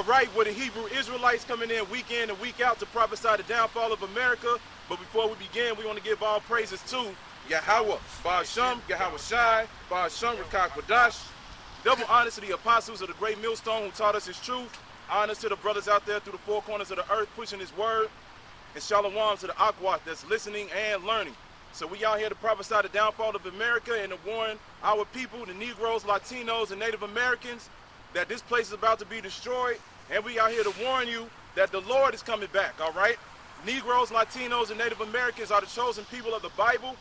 All right, where the Hebrew Israelites coming in and week out to prophesy the downfall of America. But before we begin, we want to give all praises to Yahweh, Ba'ashem, Yahweh Shai, Ba'ashem, Rakak Wadash. Double honors to the apostles of the great millstone who taught us his truth. Honors to the brothers out there through the four corners of the earth pushing his word. And shalom to the Akwat that's listening and learning. So we out here to prophesy the downfall of America and to warn our people, the Negroes, Latinos, and Native Americans, that this place is about to be destroyed. And we out here to warn you that the Lord is coming back, all right? Negroes, Latinos, and Native Americans are the chosen people of the Bible,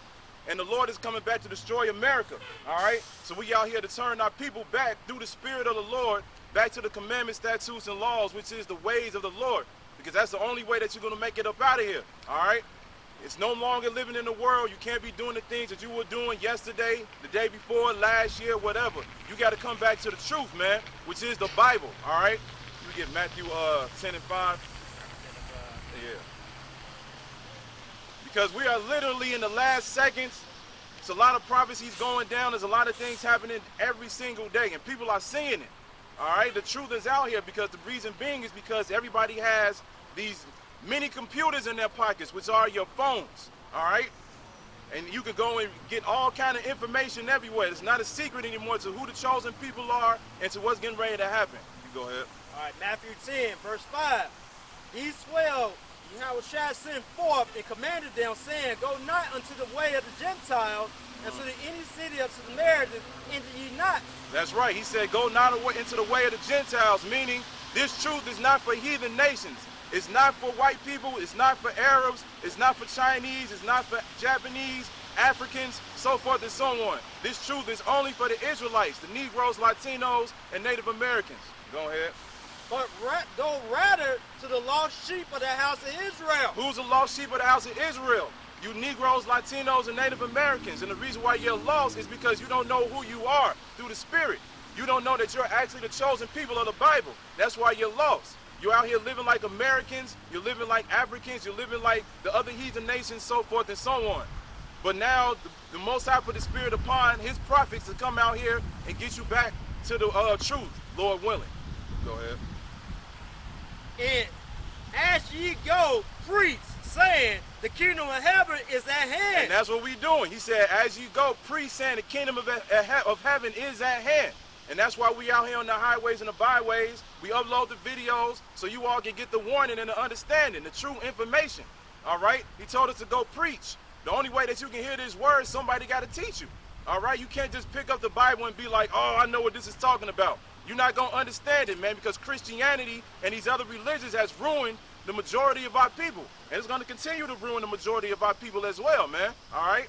and the Lord is coming back to destroy America, all right? So we out here to turn our people back through the Spirit of the Lord, back to the commandments, statutes, and laws, which is the ways of the Lord, because that's the only way that you're going to make it up out of here, all right? It's no longer living in the world. You can't be doing the things that you were doing yesterday, the day before, last year, whatever. You got to come back to the truth, man, which is the Bible, all right? You get Matthew 10 and 5. Yeah. Because we are literally in the last seconds. It's a lot of prophecies going down. There's a lot of things happening every single day, and people are seeing it, all right? The truth is out here because the reason being is because everybody has these many computers in their pockets, which are your phones, all right? And you can go and get all kind of information everywhere. It's not a secret anymore to who the chosen people are and to what's getting ready to happen. You go ahead. All right, Matthew 10, verse 5. These 12 Yahweh Shai sent forth and commanded them, saying, Go not unto the way of the Gentiles, and to any city of Samaritans enter ye not. That's right. He said, go not into the way of the Gentiles, meaning this truth is not for heathen nations. It's not for white people, it's not for Arabs, it's not for Chinese, it's not for Japanese, Africans, so forth and so on. This truth is only for the Israelites, the Negroes, Latinos, and Native Americans. Go ahead. But go rather to the lost sheep of the house of Israel. Who's the lost sheep of the house of Israel? You Negroes, Latinos, and Native Americans. And the reason why you're lost is because you don't know who you are through the Spirit. You don't know that you're actually the chosen people of the Bible. That's why you're lost. You're out here living like Americans, you're living like Africans, you're living like the other heathen nations, so forth and so on. But now, the Most High put the Spirit upon his prophets to come out here and get you back to the truth, Lord willing. Go ahead. And as ye go, preach, saying, the kingdom of heaven is at hand. And that's what we're doing. He said, as you go, preach, saying the kingdom of heaven is at hand. And that's why we out here on the highways and the byways. We upload the videos so you all can get the warning and the understanding, the true information. All right? He told us to go preach. The only way that you can hear this word, somebody got to teach you. All right? You can't just pick up the Bible and be like, oh, I know what this is talking about. You're not going to understand it, man, because Christianity and these other religions has ruined the majority of our people. And it's going to continue to ruin the majority of our people as well, man. All right?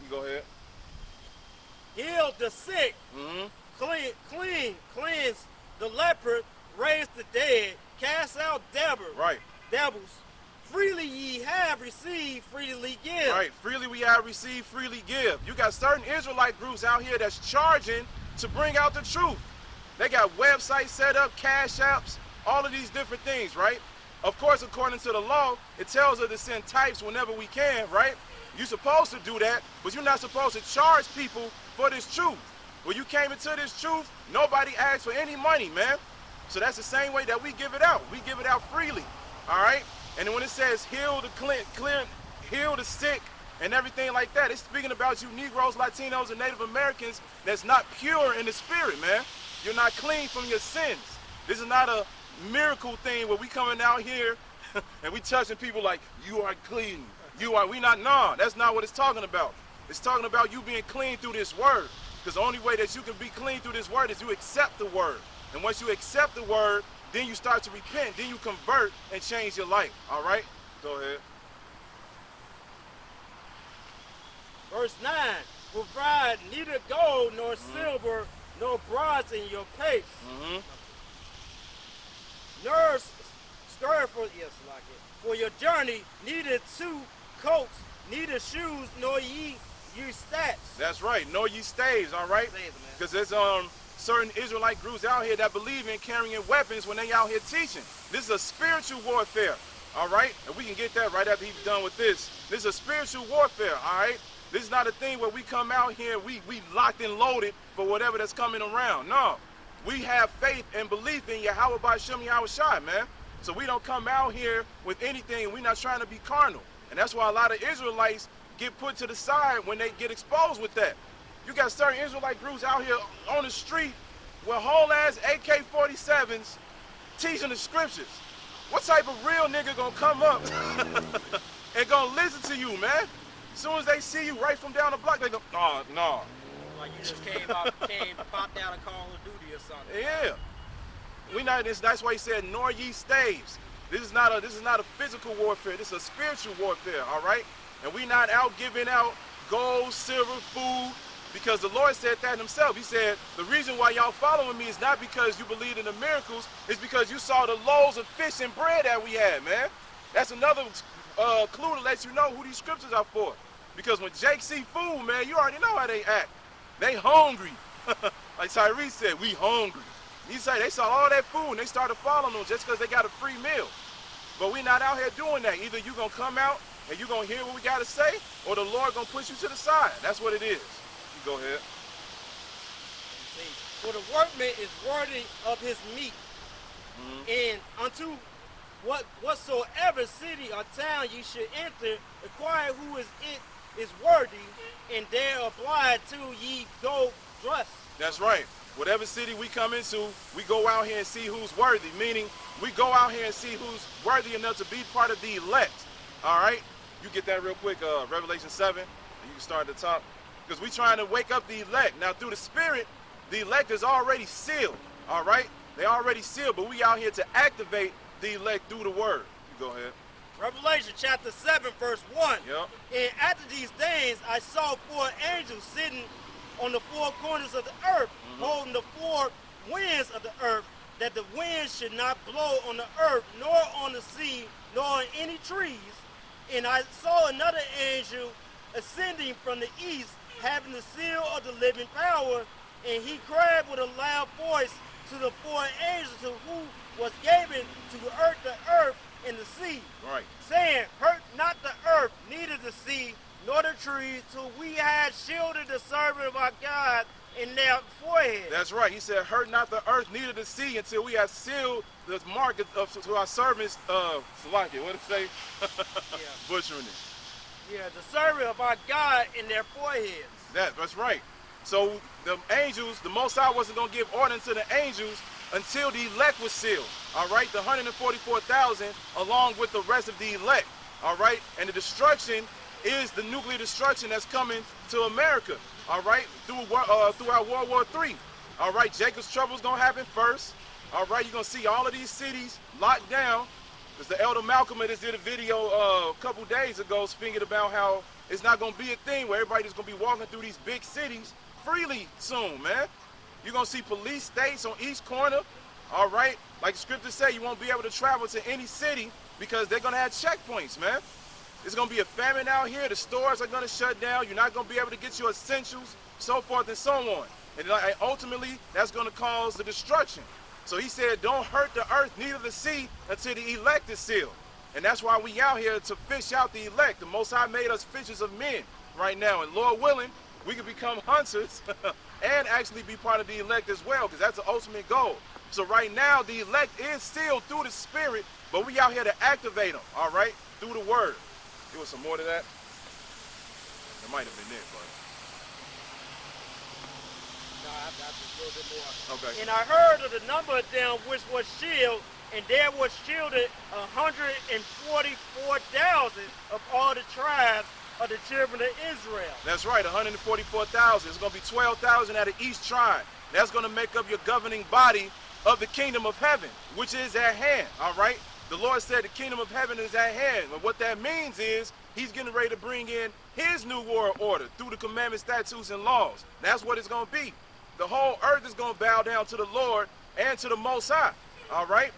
You go ahead. Heal the sick. Mm-hmm. Cleanse the leper, raise the dead, cast out devils. Right. Devils. Freely ye have received, freely give. Right. Freely we have received, freely give. You got certain Israelite groups out here that's charging to bring out the truth. They got websites set up, cash apps, all of these different things, right? Of course, according to the law, it tells us to send types whenever we can, right? You're supposed to do that, but you're not supposed to charge people for this truth. When you came into this truth, nobody asked for any money, man. So that's the same way that we give it out. We give it out freely, all right? And then when it says heal heal the sick and everything like that, it's speaking about you Negroes, Latinos, and Native Americans that's not pure in the spirit, man. You're not clean from your sins. This is not a miracle thing where we coming out here and we touching people like, you are clean. No, that's not what it's talking about. It's talking about you being clean through this word. Because the only way that you can be clean through this word is you accept the word. And once you accept the word, then you start to repent, then you convert and change your life. All right? Go ahead. Verse 9, provide neither gold nor silver nor bronze in your pace. Nor stir for your journey, neither 2 coats, neither shoes, nor ye stats. That's right, nor ye staves, all right? Because there's certain Israelite groups out here that believe in carrying weapons when they out here teaching. This is a spiritual warfare, all right? And we can get that right after he's done with this. This is a spiritual warfare, all right? This is not a thing where we come out here, we locked and loaded for whatever that's coming around. No, we have faith and belief in Yahweh Ba'Shem Yahweh Shai, man. So we don't come out here with anything. We're not trying to be carnal. And that's why a lot of Israelites get put to the side when they get exposed with that. You got certain Israelite groups out here on the street with whole ass AK-47s teaching the scriptures. What type of real nigga gonna come up and gonna listen to you, man? As soon as they see you right from down the block, they go, oh, no. Like you just came popped out of Call of Duty or something. Yeah. We not this. That's why he said, "Nor ye staves." This is not a physical warfare. This is a spiritual warfare. All right. And we not out giving out gold, silver, food, because the Lord said that himself. He said, the reason why y'all following me is not because you believe in the miracles. It's because you saw the loaves of fish and bread that we had, man. That's another clue to let you know who these scriptures are for. Because when Jake see food, man, you already know how they act. They hungry. Like Tyrese said, we hungry. He said they saw all that food and they started following them just because they got a free meal. But we not out here doing that. Either you going to come out and you going to hear what we got to say, or the Lord going to push you to the side. That's what it is. You go ahead. See, for the workman is worthy of his meat, and unto whatsoever city or town ye should enter, inquire who is worthy, and there apply to ye go dress. That's right. Whatever city we come into, we go out here and see who's worthy, meaning we go out here and see who's worthy enough to be part of the elect. All right? You get that real quick, Revelation 7, and you can start at the top. Because we trying to wake up the elect. Now, through the Spirit, the elect is already sealed. All right? They already sealed, but we out here to activate the elect through the word. You go ahead. Revelation chapter 7, verse 1. Yep. And after these days, I saw 4 angels sitting on the 4 corners of the earth, holding the 4 winds of the earth, that the wind should not blow on the earth, nor on the sea, nor on any trees. And I saw another angel ascending from the east, having the seal of the living power, and he cried with a loud voice to the 4 angels to who was given to earth the earth and the sea, Right. saying, hurt not the earth, neither the sea, nor the trees, till we had shielded the servant of our God in their forehead. That's right. He said, hurt not the earth, neither the sea, until we have sealed the mark to our servants, Salaki, what did it say? Butchering it. Yeah, the servant of our God in their foreheads. That's right. So the angels, the Most High wasn't going to give orders to the angels until the elect was sealed. All right, the 144,000 along with the rest of the elect. All right, and the destruction is the nuclear destruction that's coming to America. All right, throughout World War III. All right, Jacob's trouble is going to happen first. All right, you're going to see all of these cities locked down. Because the Elder Malcolm just did a video a couple days ago speaking about how it's not going to be a thing where everybody's going to be walking through these big cities freely soon, man. You're going to see police states on each corner, all right? Like the scriptures say, you won't be able to travel to any city because they're going to have checkpoints, man. There's going to be a famine out here. The stores are going to shut down. You're not going to be able to get your essentials, so forth and so on. And ultimately, that's going to cause the destruction. So he said, don't hurt the earth, neither the sea, until the elect is sealed. And that's why we out here to fish out the elect. The Most High made us fishers of men right now. And Lord willing, we can become hunters and actually be part of the elect as well, because that's the ultimate goal. So right now, the elect is sealed through the Spirit, but we out here to activate them, all right, through the Word. Give us some more to that. That might have been it, but. No, I just a little bit more. Okay. And I heard of the number of them which was shielded, and there was shielded 144,000 of all the tribes of the children of Israel. That's right, 144,000. It's going to be 12,000 out of each tribe. That's going to make up your governing body of the kingdom of heaven, which is at hand, all right? The Lord said the kingdom of heaven is at hand. And what that means is he's getting ready to bring in his new world order through the commandments, statutes, and laws. That's what it's going to be. The whole earth is going to bow down to the Lord and to the Most High, all right?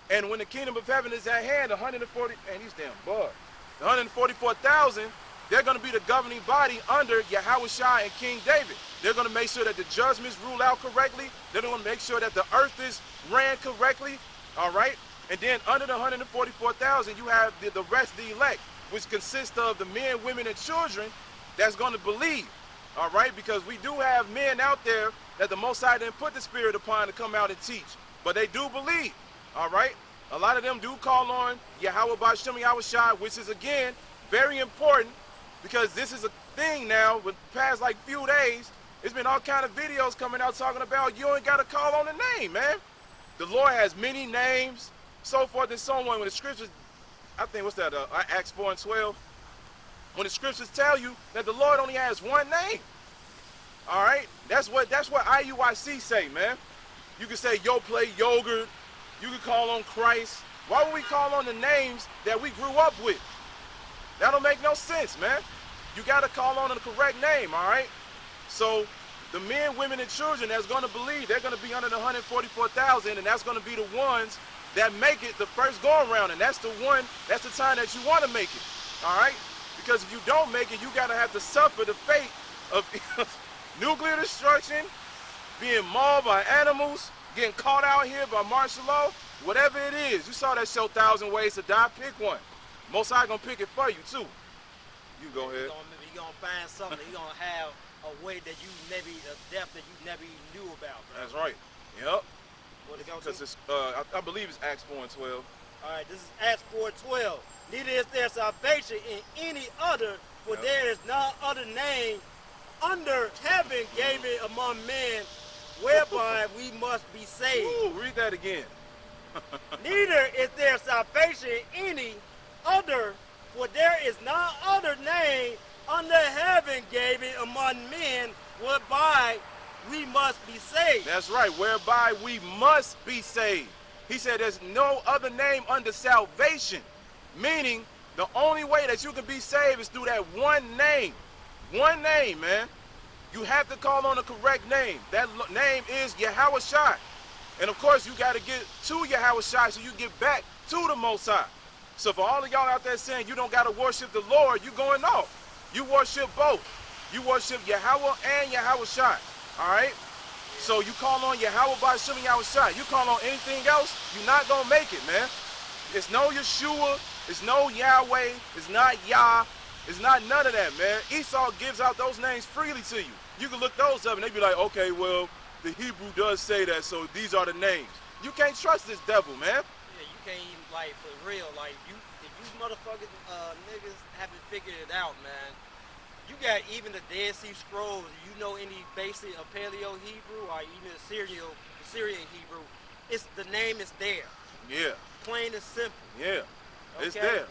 And when the kingdom of heaven is at hand, 144,000, they're going to be the governing body under Yahushua and King David. They're going to make sure that the judgments rule out correctly. They're going to make sure that the earth is ran correctly, all right? And then under the 144,000, you have the rest of the elect, which consists of the men, women, and children that's going to believe, all right? Because we do have men out there that the Most High didn't put the Spirit upon to come out and teach. But they do believe, all right? A lot of them do call on Yahweh Ba'Shem Yahushai, which is, again, very important because this is a thing now. With the past, like, few days, there's been all kind of videos coming out talking about you ain't got to call on the name, man. The Lord has many names, so forth and so on. When the scriptures, I think, what's that, Acts 4 and 12? When the scriptures tell you that the Lord only has one name. All right? That's what IUIC say, man. You can say yo play yogurt. You can call on Christ. Why would we call on the names that we grew up with? That don't make no sense, man. You got to call on the correct name, all right? So the men, women, and children that's going to believe, they're going to be under the 144,000, and that's going to be the ones that make it the first go-around, and that's the time that you want to make it, all right? Because if you don't make it, you got to have to suffer the fate of nuclear destruction, being mauled by animals, getting caught out here by martial law, whatever it is. You saw that show 1,000 Ways to Die, pick one. Most High gonna pick it for you too. You go ahead. You're gonna find something. You're gonna have a way that you never, a depth that you never even knew about, bro. That's right. Yep. What it go to? Because it's, I believe it's Acts 4 and 12. All right, this is Acts 4:12. Neither is there salvation in any other, for there is none other name under heaven given among men whereby we must be saved. Ooh, read that again. Neither is there salvation in any other, for there is none other name under heaven given among men whereby we must be saved. That's right, whereby we must be saved. He said there's no other name under salvation, meaning the only way that you can be saved is through that one name. One name, man. You have to call on the correct name. That name is Yahushai. And of course, you got to get to Yahushai so you get back to the Most High. So for all of y'all out there saying you don't got to worship the Lord, you going off. You worship both. You worship Yahweh and Yahushai. All right? So you call on Yahweh Ba'Shem Yahushai. You call on anything else, you're not going to make it, man. It's no Yeshua. It's no Yahweh. It's not Yah. It's not none of that, man. Esau gives out those names freely to you. You can look those up and they be like, okay, well, the Hebrew does say that, so these are the names. You can't trust this devil, man. Yeah, you can't even, like, for real, like, if you motherfucking niggas haven't figured it out, man, you got even the Dead Sea Scrolls, you know any basic of Paleo Hebrew or even Syrian Hebrew, the name is there. Yeah. Plain and simple. Yeah. Okay? It's there.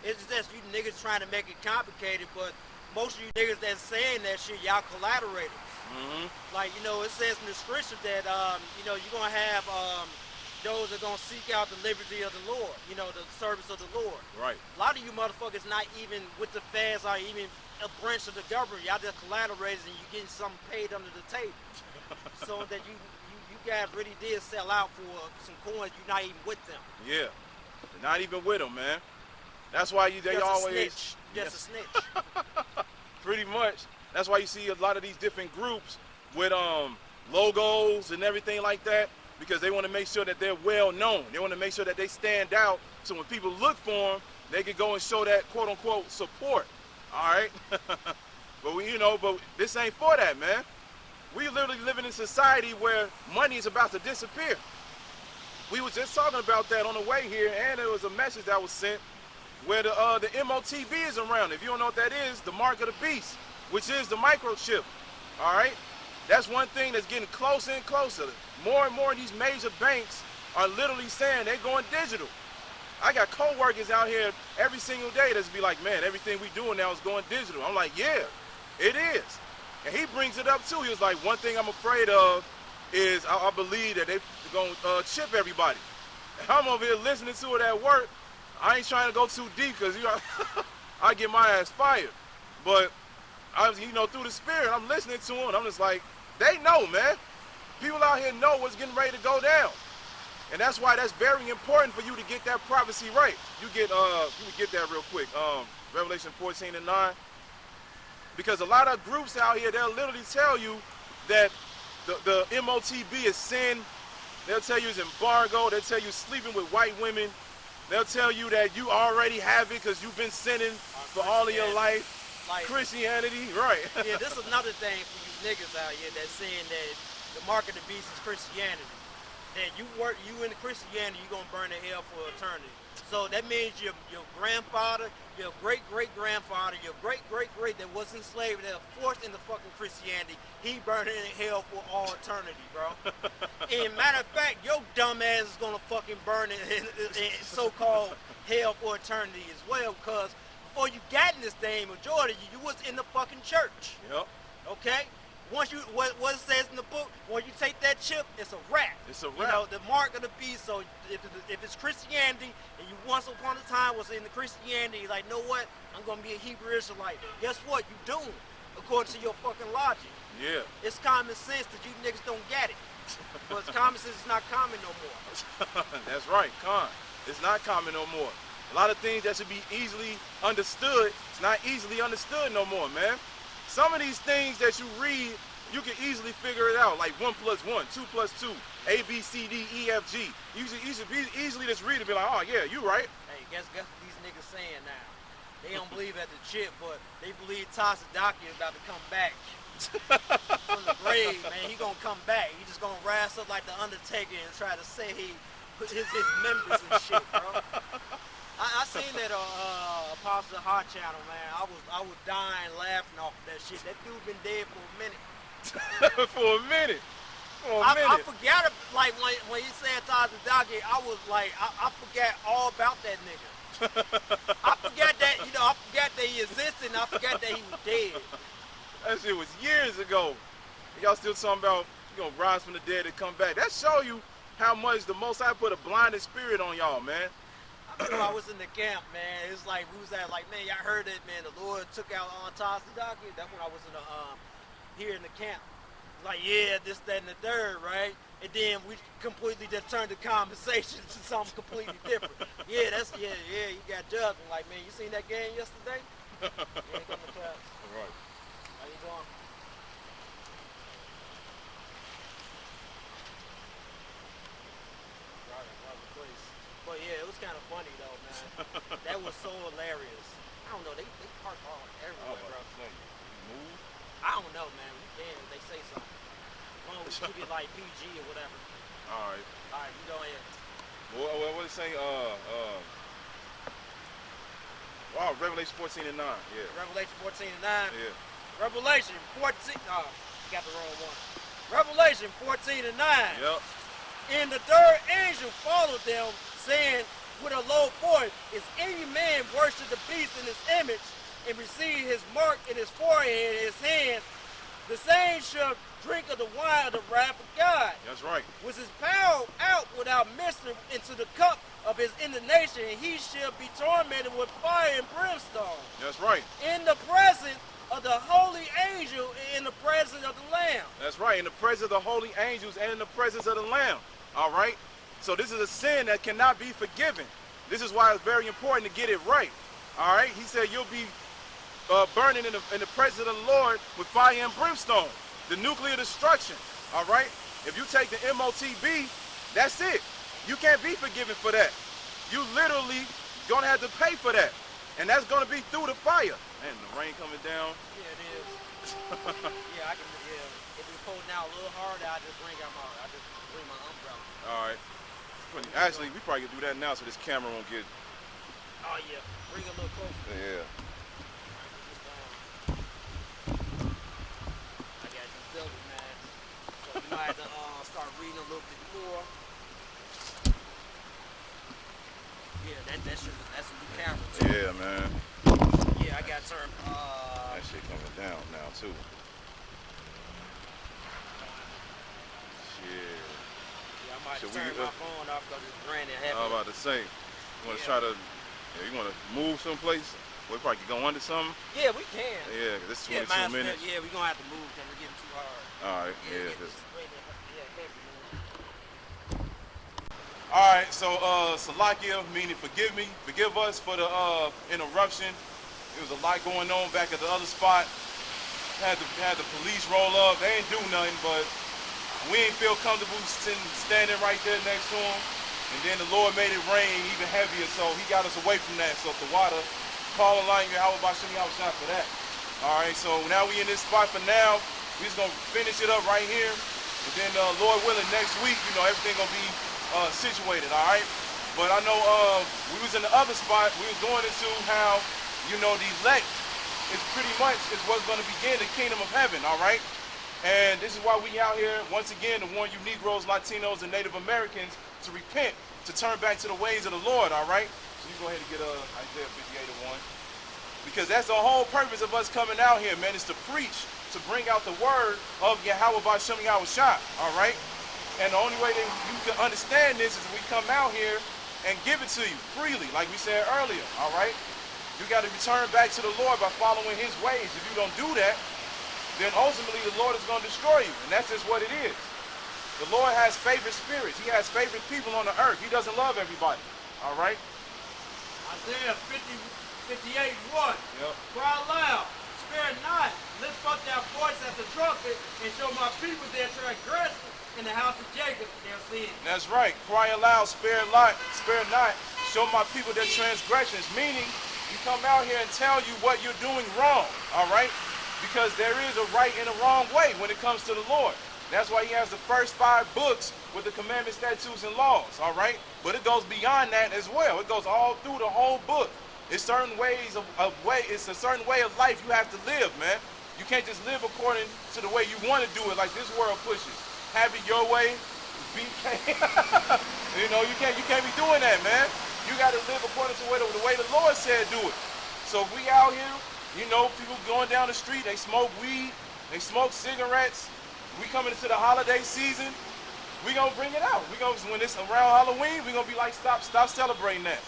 It's just you niggas trying to make it complicated, but most of you niggas that's saying that shit, y'all collaborators. Mm-hmm. Like, you know, it says in the scripture that, you know, you're going to have those that are going to seek out the liberty of the Lord, you know, the service of the Lord. Right. A lot of you motherfuckers not even with the feds or even a branch of the government. Y'all just collaborators and you getting something paid under the table. So that you guys really did sell out for some coins, you're not even with them. Yeah. They're not even with them, man. That's why they just always... a snitch. Just a snitch. Pretty much. That's why you see a lot of these different groups with logos and everything like that, because they want to make sure that they're well known. They want to make sure that they stand out, so when people look for them, they can go and show that quote unquote support. All right. But this ain't for that, man. We literally living in a society where money is about to disappear. We was just talking about that on the way here, and there was a message that was sent where the MOTB is around. If you don't know what that is, the mark of the beast, which is the microchip. All right? That's one thing that's getting closer and closer. More and more of these major banks are literally saying they're going digital. I got co-workers out here every single day that's be like, man, everything we doing now is going digital. I'm like, yeah, it is. And he brings it up too. He was like, one thing I'm afraid of is I believe that they're going to chip everybody. And I'm over here listening to it at work. I ain't trying to go too deep because I get my ass fired. But through the spirit, I'm listening to them. I'm just like, they know, man. People out here know what's getting ready to go down. And that's why that's very important for you to get that prophecy right. You can get that real quick. Revelation 14:9. Because a lot of groups out here, they'll literally tell you that the MOTB is sin. They'll tell you it's embargo. They'll tell you sleeping with white women. They'll tell you that you already have it because you've been sinning for all of your life. Like, Christianity, right. Yeah, this is another thing for you niggas out here that's saying that the mark of the beast is Christianity. That you in Christianity, you're gonna burn in hell for eternity. So that means your grandfather, your great-great-grandfather, your great-great-great that was enslaved, that was forced into fucking Christianity, he burning in hell for all eternity, bro. And matter of fact, your dumb ass is gonna fucking burn in so-called hell for eternity as well, because before you got in this thing, majority of you was in the fucking church. Yep. Okay? Once you, what it says in the book, when you take that chip, it's a wrap. It's a wrap. You know, the mark of the beast. So if it's Christianity, and you once upon a time was in the Christianity, like, know what? I'm gonna be a Hebrew Israelite. Guess what? You doomed, according to your fucking logic. Yeah. It's common sense that you niggas don't get it. But common sense is not common no more. That's right, Con. It's not common no more. A lot of things that should be easily understood, it's not easily understood no more, man. Some of these things that you read, you can easily figure it out, like 1 + 1, 2 + 2, A, B, C, D, E, F, G. You should easily just read it and be like, oh yeah, you right. Hey, guess what these niggas saying now? They don't believe at the chip, but they believe Tasadaki is about to come back from the grave, man. He gonna come back. He just gonna rise up like the Undertaker and try to say his members and shit, bro. I seen that Apostle Hot Channel, man. I was dying laughing off of that shit. That dude been dead for a minute. For a minute. I forgot, like, when he said Tasadaki, I was like, I forgot all about that nigga. I forgot that, I forgot that he existed, and I forgot that he was dead. That shit was years ago. Y'all still talking about, rise from the dead and come back. That show you how much the Most High put a blinded spirit on y'all, man. I was in the camp, man. It's like we was at, like, man, y'all heard it, man. The Lord took out on Tasadaki. That's when I was in the here in the camp. Like, yeah, this, that, and the third, right? And then we completely just turned the conversation to something completely different. Yeah, you got Doug. I'm like, man, you seen that game yesterday? Yeah, come to class. All right. How you doing? But yeah, it was kind of funny though, man. That was so hilarious. I don't know, they park all everywhere, bro. Move. I don't know, man. We can if they say something. As long as we keep it like PG or whatever. All right. All right, you go ahead. What did it say? Revelation 14:9. Yeah. Revelation 14:9. Yeah. Revelation 14. Oh, got the wrong one. Revelation 14:9. Yep. And the third angel followed them, saying with a low voice, "Is any man worship the beast in his image and receive his mark in his forehead and his hand, the same shall drink of the wine of the wrath of God, That's right. which is poured out without mixture into the cup of his indignation, and he shall be tormented with fire and brimstone, That's right. in the presence of the holy angel and in the presence of the Lamb." That's right. In the presence of the holy angels and in the presence of the Lamb. All right. So this is a sin that cannot be forgiven. This is why it's very important to get it right. All right. He said you'll be burning in the presence of the Lord with fire and brimstone, the nuclear destruction. All right. If you take the MOTB, that's it. You can't be forgiven for that. You literally gonna have to pay for that, and that's gonna be through the fire. And the rain coming down. Yeah, it is. Yeah, I can. Yeah, if it's cold now a little harder, I just bring my umbrella. All right. Actually, we probably can do that now so this camera won't get. Oh yeah, bring it a little closer. Yeah. I got you building, man. So you might have to start reading a little bit more. Yeah, that's a new camera too. Yeah, man. Yeah, I got turned. That shit coming down now too. Shit. Yeah, I might Should turn we, my phone off because it's raining heavy. I was about to say, you want to Yeah. try to, you want to move someplace? We probably could go under something. Yeah, we can. Yeah, 'cause this is Yeah, 22 minutes. Yeah, we're gonna have to move because we're getting too hard. All right, yeah. it's raining heavy, man. All right, so Salakia, meaning forgive me, forgive us for the interruption. There was a lot going on back at the other spot. Had the police roll up. They ain't do nothing, but we ain't feel comfortable standing right there next to them. And then the Lord made it rain even heavier, so he got us away from that. So the water, call a line, how about Shimmy Shot for that? All right, so now we in this spot for now. We just gonna finish it up right here. And then Lord willing, next week, you know, everything gonna be situated, all right? But I know we was in the other spot. We was going into how, you know, the elect is pretty much is what's gonna begin the kingdom of heaven, all right? And this is why we out here, once again, to warn you Negroes, Latinos, and Native Americans to repent, to turn back to the ways of the Lord, all right? So you go ahead and get Isaiah 58:1. Because that's the whole purpose of us coming out here, man, is to preach, to bring out the word of Yahweh Ba'Shem Yahweh Shah, all right? And the only way that you can understand this is we come out here and give it to you freely, like we said earlier, all right? You got to return back to the Lord by following his ways. If you don't do that, then ultimately the Lord is going to destroy you, and that's just what it is. The Lord has favorite spirits. He has favorite people on the earth. He doesn't love everybody, all right? Isaiah 58:1. Yep. Cry loud, spare not, lift up their voice at the trumpet, and show my people their transgression, in the house of Jacob their sin. That's right. Cry aloud, spare not, show my people their transgressions. Meaning, you come out here and tell you what you're doing wrong, all right? Because there is a right and a wrong way when it comes to the Lord. That's why he has the first 5 books with the commandments, statutes, and laws, all right? But it goes beyond that as well. It goes all through the whole book. It's certain ways it's a certain way of life you have to live, man. You can't just live according to the way you want to do it, like this world pushes. Have it your way, you know, you can't be doing that, man. You got to live according to the way the Lord said do it. So we out here, you know, people going down the street, they smoke weed, they smoke cigarettes. We coming into the holiday season, we gonna bring it out. When it's around Halloween, we gonna be like, stop celebrating that.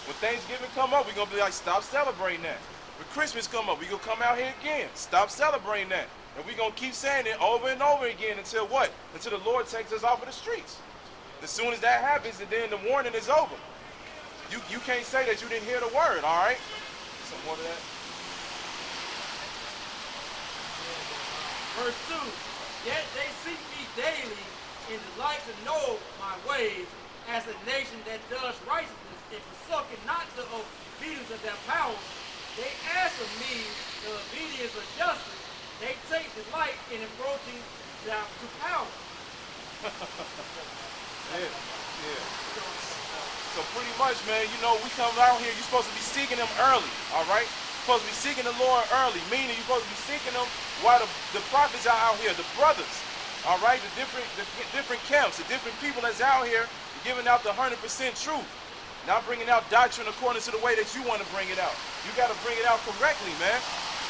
When Thanksgiving come up, we gonna be like, stop celebrating that. When Christmas come up, we gonna come out here again, stop celebrating that. And we gonna keep saying it over and over again until what? Until the Lord takes us off of the streets. As soon as that happens, and then the warning is over. You can't say that you didn't hear the word, all right? Some more of that. Verse 2, yet they seek me daily and delight to know my ways, as a nation that does righteousness and forsooketh not the obedience of their power. They ask of me the obedience of justice. They take delight in approaching them to power. Yeah. So pretty much, man, you know, we come out here, you're supposed to be seeking him early, all right? You're supposed to be seeking the Lord early, meaning you're supposed to be seeking him while the prophets are out here, the brothers, all right? The different camps, the different people that's out here giving out the 100% truth, not bringing out doctrine according to the way that you want to bring it out. You got to bring it out correctly, man.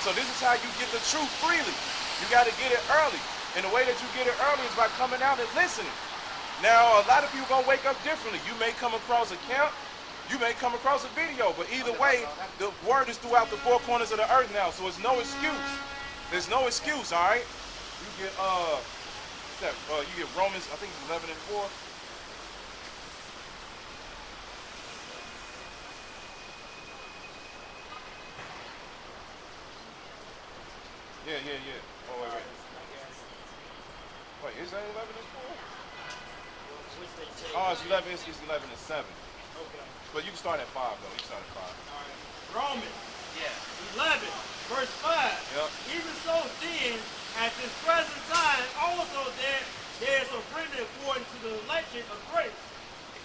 So this is how you get the truth freely. You got to get it early. And the way that you get it early is by coming out and listening. Now, a lot of people gonna wake up differently. You may come across a camp, you may come across a video, but either way, the word is throughout the 4 corners of the earth now, so it's no excuse. There's no excuse, all right? You get you get Romans, I think it's 11:4. Yeah. Oh, wait. Wait, is that 11:4? Oh, it's 11:7. Okay. But you can start at 5 though. You can start at 5. All right. Romans 11, verse 5. Yep. Even so then, at this present time, also there is a remnant according to the election of grace.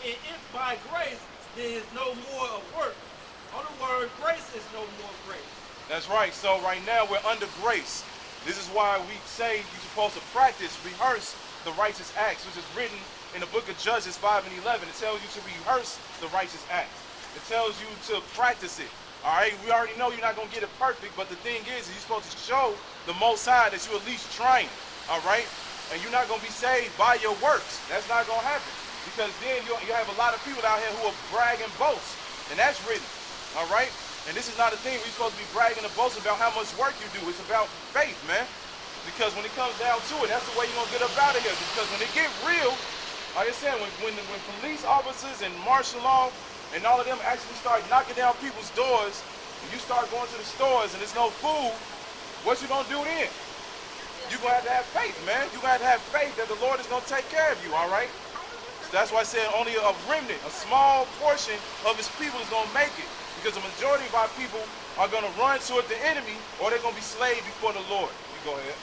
And if by grace, there is no more of work. In other words, grace is no more grace. That's right. So right now we're under grace. This is why we say you're supposed to practice, rehearse the righteous acts, which is written in the book of Judges 5:11. It tells you to rehearse the righteous acts. It tells you to practice it. All right, we already know you're not going to get it perfect, but the thing is you're supposed to show the Most High that you're at least trying, all right? And you're not going to be saved by your works. That's not going to happen, because then you have a lot of people out here who will brag and boast, and that's written, all right? And this is not a thing we're supposed to be bragging and boasting about how much work you do. It's about faith, man, because when it comes down to it, that's the way you're going to get up out of here, because when it get real, like I said, when police officers and martial law and all of them actually start knocking down people's doors, and you start going to the stores and there's no food, what you gonna do then? You're gonna have to have faith, man. You're gonna have to have faith that the Lord is gonna take care of you, all right? So that's why I said only a remnant, a small portion of his people is gonna make it, because the majority of our people are gonna run toward the enemy, or they're gonna be slaves before the Lord. You go ahead.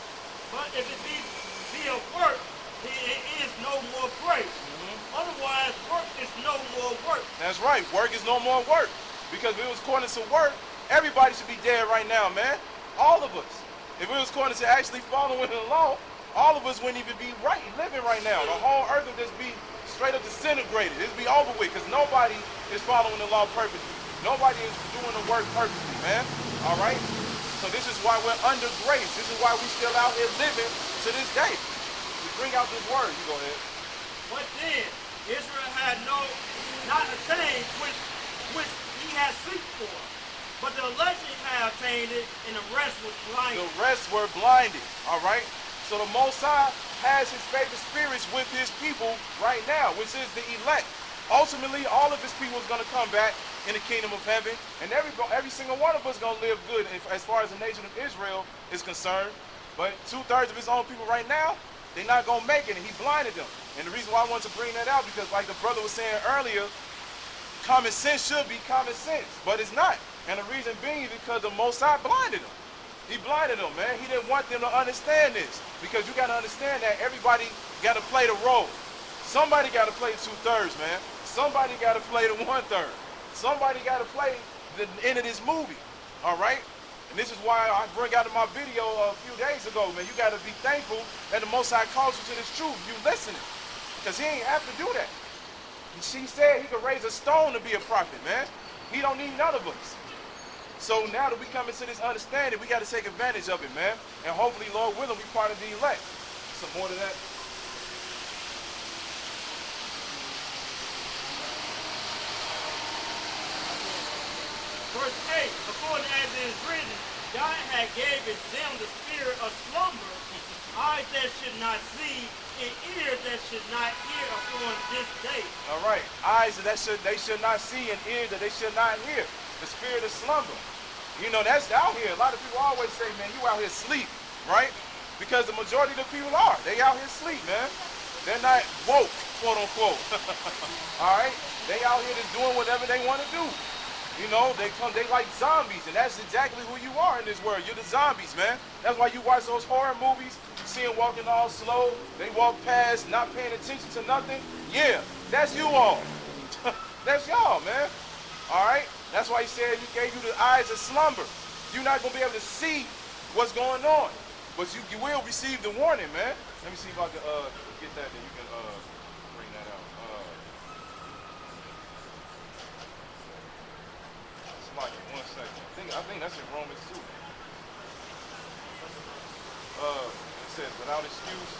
But if it be of work, it is no more grace. Otherwise, work is no more work. That's right. Work is no more work. Because if it was according to work, everybody should be dead right now, man. All of us. If it was according to actually following the law, all of us wouldn't even be right living right now. The whole earth would just be straight up disintegrated. It'd be over with because nobody is following the law perfectly. Nobody is doing the work perfectly, man. All right? So this is why we're under grace. This is why we still out here living to this day. We bring out this word. You go ahead. But then Israel had not attained which he had seeked for. But the election had obtained it, and the rest was blinded. The rest were blinded. All right? So the Most High has his favorite spirits with his people right now, which is the elect. Ultimately, all of his people is going to come back in the kingdom of heaven, and every single one of us is going to live good as far as the nation of Israel is concerned. But 2/3 of his own people right now, they're not going to make it, and he blinded them. And the reason why I wanted to bring that out, because like the brother was saying earlier, common sense should be common sense, but it's not. And the reason being because the Most High blinded them. He blinded them, man. He didn't want them to understand this. Because you got to understand that everybody got to play the role. Somebody got to play 2/3, man. Somebody got to play the 1/3. Somebody got to play the end of this movie, all right? And this is why I bring out in my video a few days ago, man. You got to be thankful that the Most High calls you to this truth. You listening. Because he ain't have to do that. He said he could raise a stone to be a prophet, man. He don't need none of us. So now that we come into this understanding, we got to take advantage of it, man. And hopefully, Lord willing, we part of the elect. Some more to that. Verse 8, according as it is written, God had given them the spirit of slumber, eyes that should not see, and ears that should not hear upon this day. All right. Eyes that they should not see and ears that they should not hear. The spirit of slumber. You know, that's out here. A lot of people always say, man, you out here sleep, right? Because the majority of the people are. They out here sleep, man. They're not woke, quote unquote. All right? They out here just doing whatever they want to do. You know, they like zombies, and that's exactly who you are in this world. You're the zombies, man. That's why you watch those horror movies. You see them walking all slow. They walk past, not paying attention to nothing. Yeah, that's you all. That's y'all, man. All right? That's why he said he gave you the eyes of slumber. You're not going to be able to see what's going on. But you will receive the warning, man. Let me see if I can get that, then you can bring that out. Slide it 1 second. I think that's in Romans 2. It says, without excuse.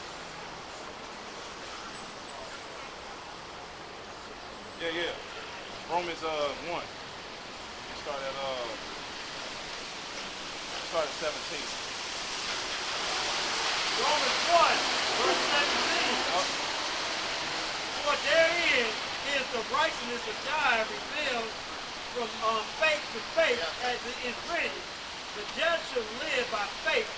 Yeah. Romans 1. Start at 17. Romans 1, verse 17. For therein is the righteousness of God revealed from faith to faith, as it is written, the just shall live by faith.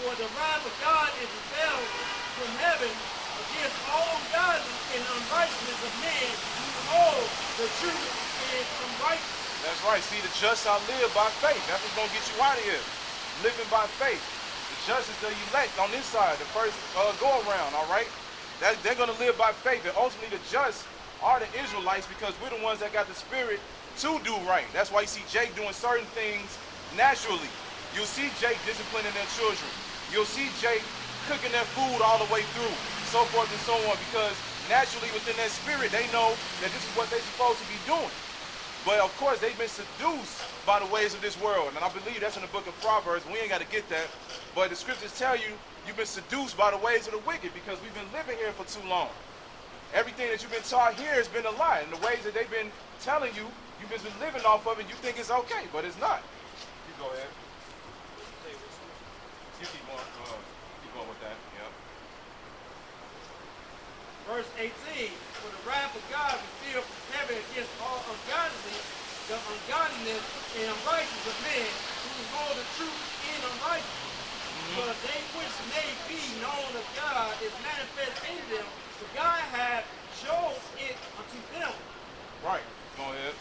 For the wrath of God is revealed from heaven against all ungodliness and unrighteousness of men who hold the truth is unrighteous. That's right. See, the just shall live by faith. That's what's going to get you out of here. Living by faith. The just is the elect on this side, the first go around, all right? They're going to live by faith. And ultimately, the just are the Israelites because we're the ones that got the spirit to do right. That's why you see Jake doing certain things naturally. You'll see Jake disciplining their children. You'll see Jake cooking their food all the way through, so forth and so on, because naturally within their spirit, they know that this is what they're supposed to be doing. But of course, they've been seduced by the ways of this world. And I believe that's in the book of Proverbs. We ain't got to get that. But the scriptures tell you, you've been seduced by the ways of the wicked because we've been living here for too long. Everything that you've been taught here has been a lie. And the ways that they've been telling you, you've been living off of it, you think it's okay, but it's not. You go ahead. You keep going with that, yeah. Verse 18, for the wrath of God revealed from heaven against all ungodliness, the ungodliness and unrighteousness of men who hold the truth in unrighteousness. But they which may be known of God is manifest in them, for God hath shown it unto them. Right, go ahead.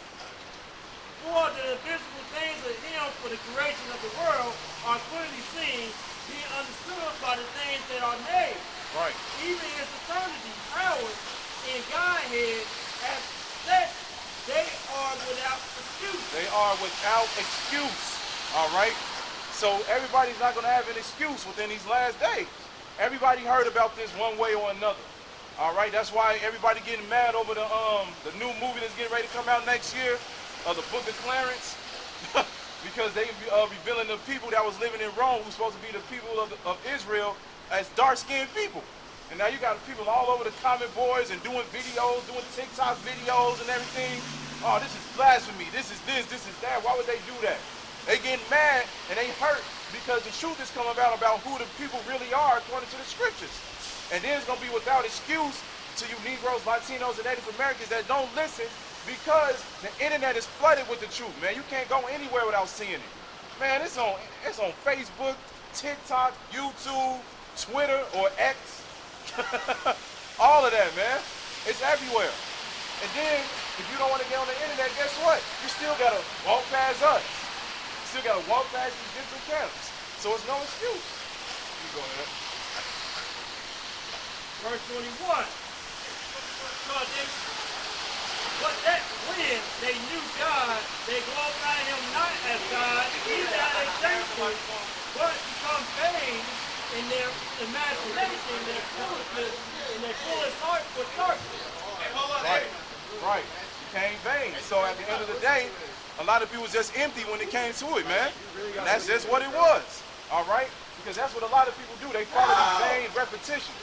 For the invisible things of him for the creation of the world are clearly seen, being understood by the things that are made. Right. Even his are without excuse. They are without excuse. All right? So everybody's not going to have an excuse within these last days. Everybody heard about this one way or another. All right? That's why everybody getting mad over the new movie that's getting ready to come out next year, the Book of Clarence, because they revealing the people that was living in Rome who's supposed to be the people of Israel as dark-skinned people. And now you got people all over the comment boards and doing videos, doing TikTok videos and everything. Oh, this is blasphemy. This is this is that. Why would they do that? They getting mad and they hurt because the truth is coming about who the people really are according to the scriptures. And then it's going to be without excuse to you Negroes, Latinos, and Native Americans that don't listen because the internet is flooded with the truth, man. You can't go anywhere without seeing it. Man, it's on Facebook, TikTok, YouTube, Twitter, or X. All of that, man. It's everywhere. And then, if you don't want to get on the internet, guess what? You still got to walk past us. You still got to walk past these different camps. So it's no excuse. You go ahead. Verse 21. But that when they knew God, they glorified him not as God, neither as a thankful, but become vain in their imagination, their foolishness, and their foolish heart for darkness. Right. Became vain. So at the end of the day, a lot of people was just empty when it came to it, man. And that's just what it was. All right? Because that's what a lot of people do. They follow these vain repetitions.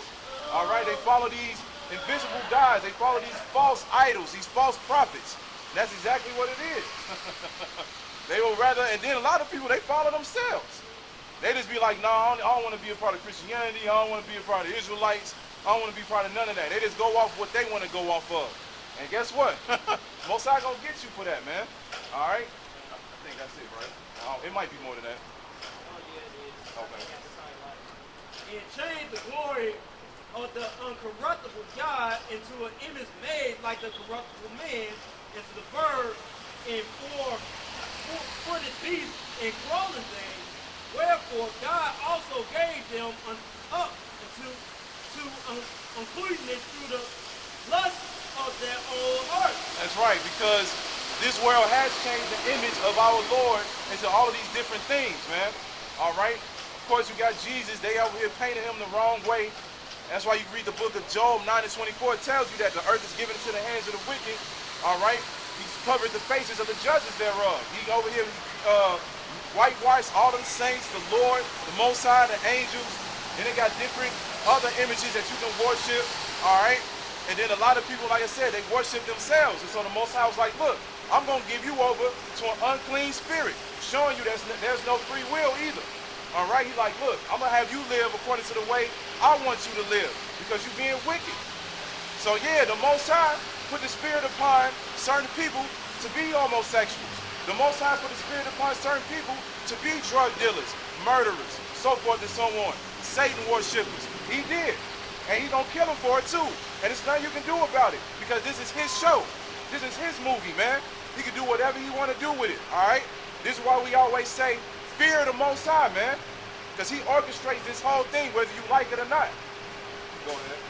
All right? They follow these invisible gods. They follow these false idols, these false prophets. And that's exactly what it is. They will rather, and then a lot of people, they follow themselves. They just be like, nah, I don't want to be a part of Christianity. I don't want to be a part of the Israelites. I don't want to be part of none of that. They just go off what they want to go off of. And guess what? Most High gonna get you for that, man. All right? I think that's it, right? It might be more than that. Okay. And change the glory of the uncorruptible God into an image made like the corruptible man, into the bird, and four-footed beasts, and crawling things. Wherefore God also gave them up into uncleanness through the lust of their own heart. That's right, because this world has changed the image of our Lord into all of these different things, man. All right? Of course, you got Jesus. They over here painting him the wrong way. That's why you read the book of Job 9:24. It tells you that the earth is given into the hands of the wicked. All right? He's covered the faces of the judges thereof. He over here whitewashed all of the saints, the Lord, the Most High, the angels. Then they got different other images that you can worship. All right? And then a lot of people, like I said, they worship themselves. And so the Most High was like, look, I'm going to give you over to an unclean spirit, showing you there's no free will either. All right? He's like, look, I'm going to have you live according to the way I want you to live because you're being wicked. So, yeah, the Most High put the spirit upon certain people to be homosexuals. The Most High put the spirit upon certain people to be drug dealers, murderers, so forth and so on, Satan worshippers. He did. And he's going to kill them for it too. And there's nothing you can do about it because this is his show. This is his movie, man. He can do whatever he want to do with it, all right? This is why we always say, fear the Most High, man. Because he orchestrates this whole thing, whether you like it or not. Go ahead.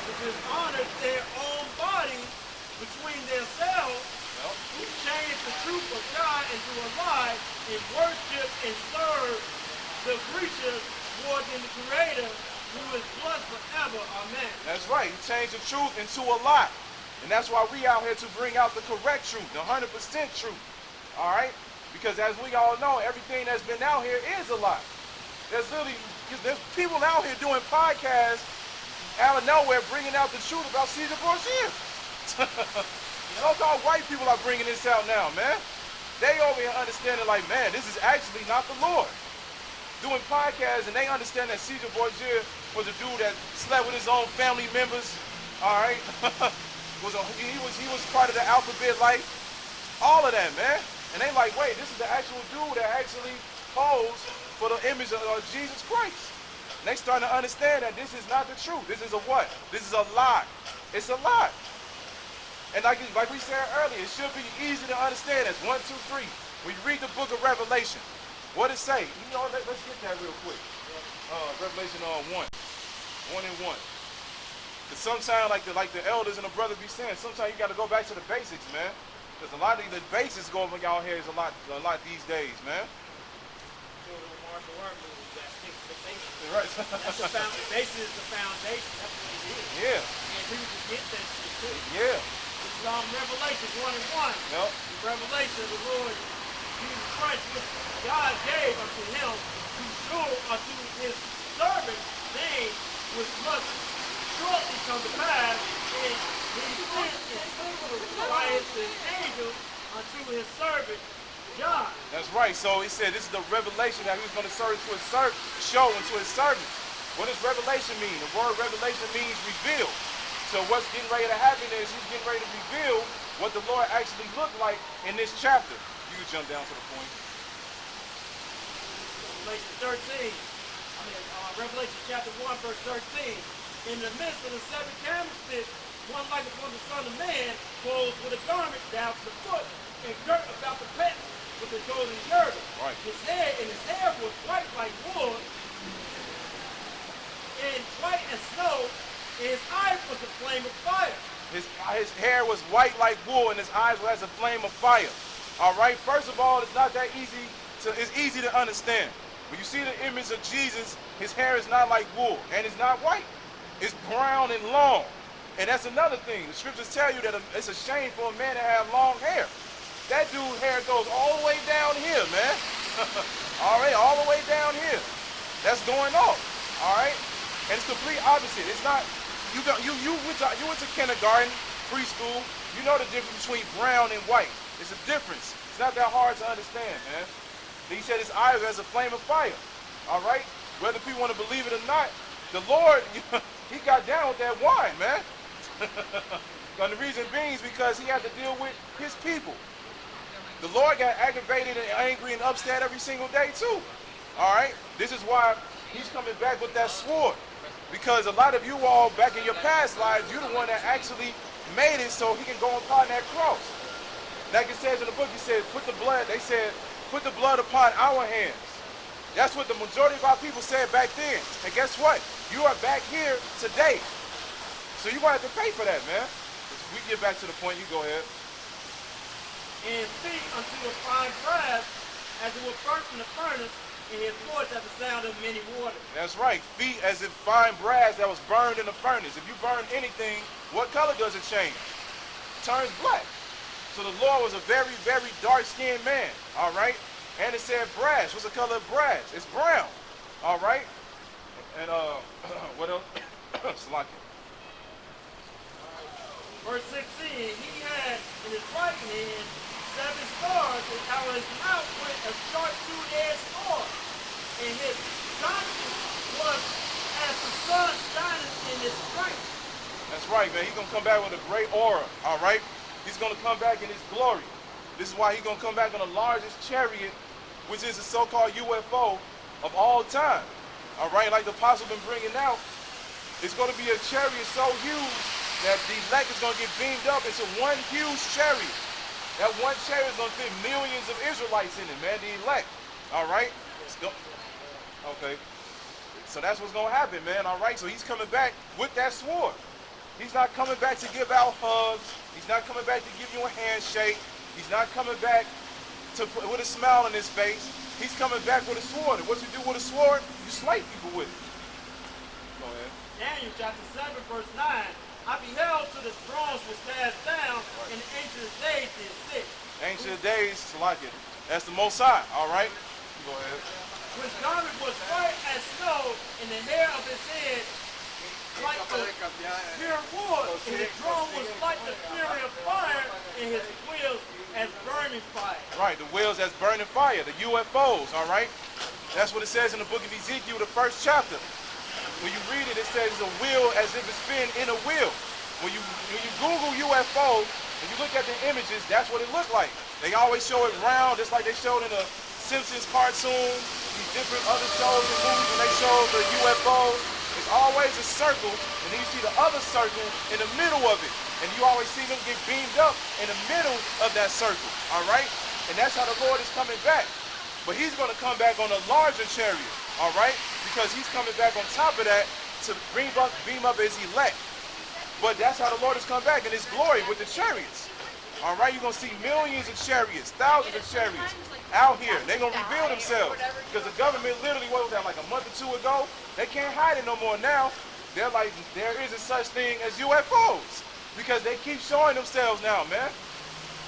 To dishonor their own bodies between themselves, who change the truth of God into a lie and worship and serve the creatures more than the Creator, who is blessed forever. Amen. That's right. He changed the truth into a lie. And that's why we out here to bring out the correct truth, the 100% truth. All right? Because as we all know, everything that's been out here is a lie. There's people out here doing podcasts out of nowhere bringing out the truth about Caesar Borgia. So-called white people are bringing this out now, man. They over here understanding like, man, this is actually not the Lord. Doing podcasts, and they understand that Caesar Borgia was a dude that slept with his own family members. All right, he was part of the alphabet life. All of that, man. And they like, wait, this is the actual dude that actually posed for the image of Jesus Christ. And they starting to understand that this is not the truth. This is a what? This is a lie. It's a lie. And like we said earlier, it should be easy to understand. That's 1, 2, 3. When you read the book of Revelation, what it say? You know, let's get that real quick. Revelation 1. 1 and 1. Because sometimes, like the elders and the brothers be saying, sometimes you got to go back to the basics, man. Because a lot of the basics going on out here is a lot these days, man. Marshall Word movie, you got to stick to the basics. Right. That's the foundation. Basics is the foundation. That's what it is. Yeah. And people forget that shit too. Yeah. It's Revelation 1 and 1. Yep. The revelation of the Lord Jesus Christ, which God gave unto him to show unto his servant things which must shortly come to pass, and he sent his by his angel unto his servant John. That's right. So he said this is the revelation that he was going to serve to his servant, show unto his servants. What does revelation mean? The word revelation means reveal. So what's getting ready to happen is he's getting ready to reveal what the Lord actually looked like in this chapter. You can jump down to the point. Revelation chapter 1, verse 13. In the midst of the seven candlesticks, one like upon the Son of Man, clothed with a garment down to the foot, and girt about the pet with a golden girdle. Right. His hair was white like wool, and white as snow, and his eyes was a flame of fire. His hair was white like wool, and his eyes were as a flame of fire. All right. First of all, it's not that easy it's easy to understand. When you see the image of Jesus, his hair is not like wool, and it's not white. It's brown and long. And that's another thing. The scriptures tell you that it's a shame for a man to have long hair. That dude's hair goes all the way down here, man. All right, all the way down here. That's going off. All right? And it's complete opposite. It's not, you went to kindergarten, preschool. You know the difference between brown and white. It's a difference. It's not that hard to understand, man. He said his eyes are as a flame of fire. All right? Whether people want to believe it or not, the Lord, he got down with that wine, man. And the reason being is because he had to deal with his people. The Lord got aggravated and angry and upset every single day too. All right? This is why he's coming back with that sword. Because a lot of you all back in your past lives, you're the one that actually made it so he can go upon that cross. Like it says in the book, he said, put the blood upon our hands. That's what the majority of our people said back then. And guess what? You are back here today. So you're going to have to pay for that, man. We get back to the point. You go ahead. And feet unto a fine brass, as it was burnt in the furnace, and his voice at the sound of many waters. That's right. Feet as if fine brass that was burned in the furnace. If you burn anything, what color does it change? It turns black. So the Lord was a very, very dark-skinned man. All right? And it said brass. What's the color of brass? It's brown. All right? And what else? Slocky. Verse 16, he had in his right hand 7 stars, and out of his mouth went a sharp two-edged sword. And his countenance was as the sun shining in his strength. That's right, man. He's going to come back with a great aura. All right? He's going to come back in his glory. This is why he's going to come back on the largest chariot, which is the so-called UFO of all time. All right? Like the apostle been bringing out, it's going to be a chariot so huge that the elect is going to get beamed up into one huge chariot. That one chariot is going to fit millions of Israelites in it, man, the elect. All right? Okay. So that's what's going to happen, man, all right? So he's coming back with that sword. He's not coming back to give out hugs. He's not coming back to give you a handshake. He's not coming back with a smile on his face. He's coming back with a sword. And what you do with a sword, you slay people with it. Go ahead. Daniel chapter 7, verse 9. I beheld till the thrones was cast down, and the ancient of days did sit. Ancient of days, Salakia. That's the Most High, all right? Go ahead. His garment was white as snow, and the hair of his head like the pure wood, and his throne was like the fury of fire, and his wheels as burning fire. Right, the wheels as burning fire, the UFOs, all right? That's what it says in the book of Ezekiel, the 1st chapter. When you read it, it says it's a wheel as if it's spin in a wheel. When you Google UFO and you look at the images, that's what it looked like. They always show it round, just like they showed in the Simpsons cartoon, these different other shows and movies when they show the UFOs. It's always a circle, and then you see the other circle in the middle of it. And you always see them get beamed up in the middle of that circle, all right? And that's how the Lord is coming back. But he's going to come back on a larger chariot, all right? Because he's coming back on top of that to beam up his elect. But that's how the Lord has come back in his glory with the chariots. All right, you're going to see millions of chariots, thousands of chariots out here. They're going to reveal themselves. Because the government literally, what was that, like a month or two ago? They can't hide it no more now. They're like, there isn't such thing as UFOs. Because they keep showing themselves now, man.